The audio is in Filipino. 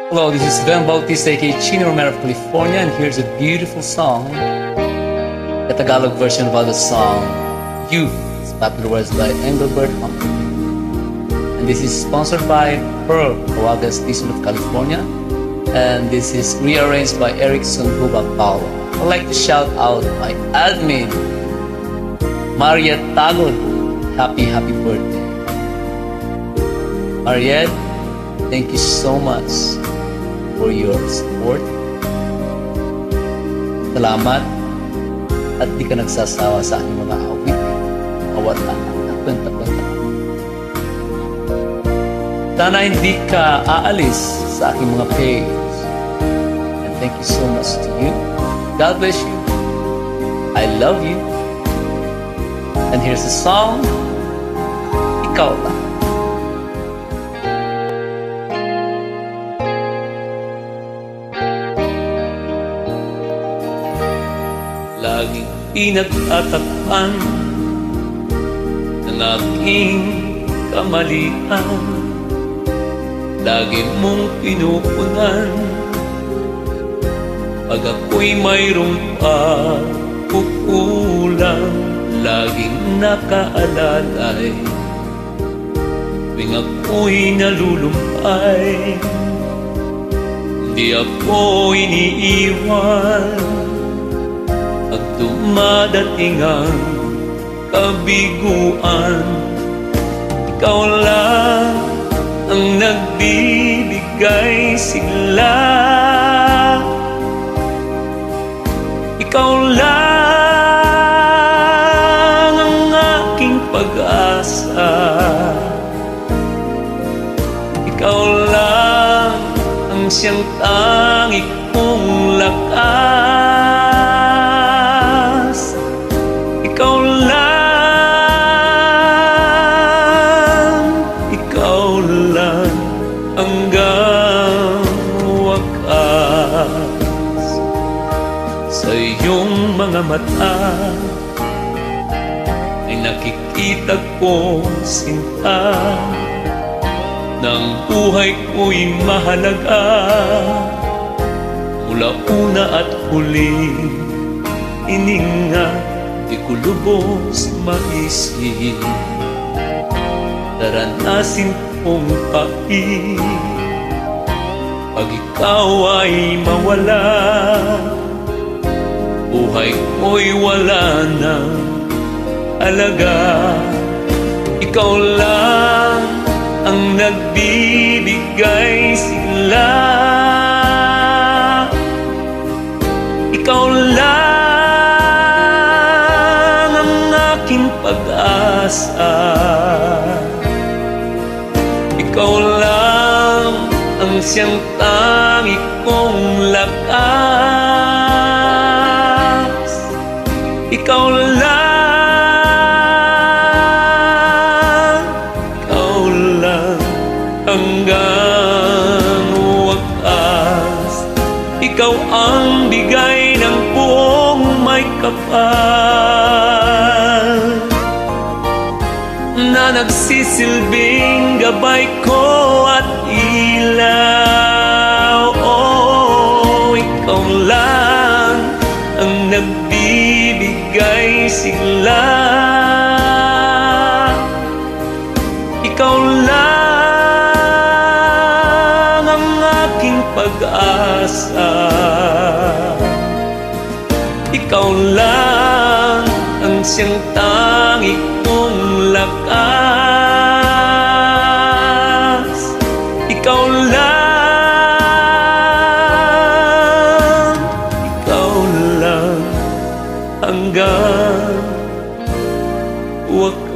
Hello, this is Ben Bautista, aka Chino Romero of California, and here's a beautiful song. The Tagalog version of the song, You, is popularized by Engelbert Humphrey. And this is sponsored by Pearl Caguagas Tizon of California. And this is rearranged by Erickson Huba Paulo. I'd like to shout out my admin, Mariette Tagod. Happy birthday. Mariette, thank you so much for your support. Salamat at di ka nagsasawa sa aking mga awit. Awatan at kwenta-kwenta. Sana hindi ka aalis sa aking mga page. And thank you so much to you. God bless you. I love you. And here's the song, Ikaw Lang. Laging pinag-atakpan ng aking kamalian. Lagi mong pinupunan pag ako'y mayroong pagkukulang. Laging nakaalalay tuwing ako'y nalulumpay. Hindi ako iniiwan pag dumadating ang kabiguan. Ikaw lang ang nagbibigay sigla. Ikaw lang ang aking pag-asa. Ikaw lang ang siyang tangi kong lakas. Ikaw lang hanggang wakas. Sa iyong mga mata ay nakikita ko sinta ng buhay ko'y mahalaga. Mula una at huli, ininga, di ko lubos maisip. Daranasin kong pait pag ikaw ay mawala. Buhay ko'y wala ng alaga. Ikaw lang ang nagbibigay sigla. Ikaw lang ang aking pag-asa. Ikaw lang ang siyang tangi kong lakas. Ikaw lang hanggang wakas. Ikaw ang bigay ng buong may kapal, na nagsisilbing gabay ko at ilaw. Oh, ikaw lang ang nagbibigay sigla. Ikaw lang ang aking pag-asa. Ikaw lang ang siyang tangi kong lakas. Ikaw lang hanggang wakas.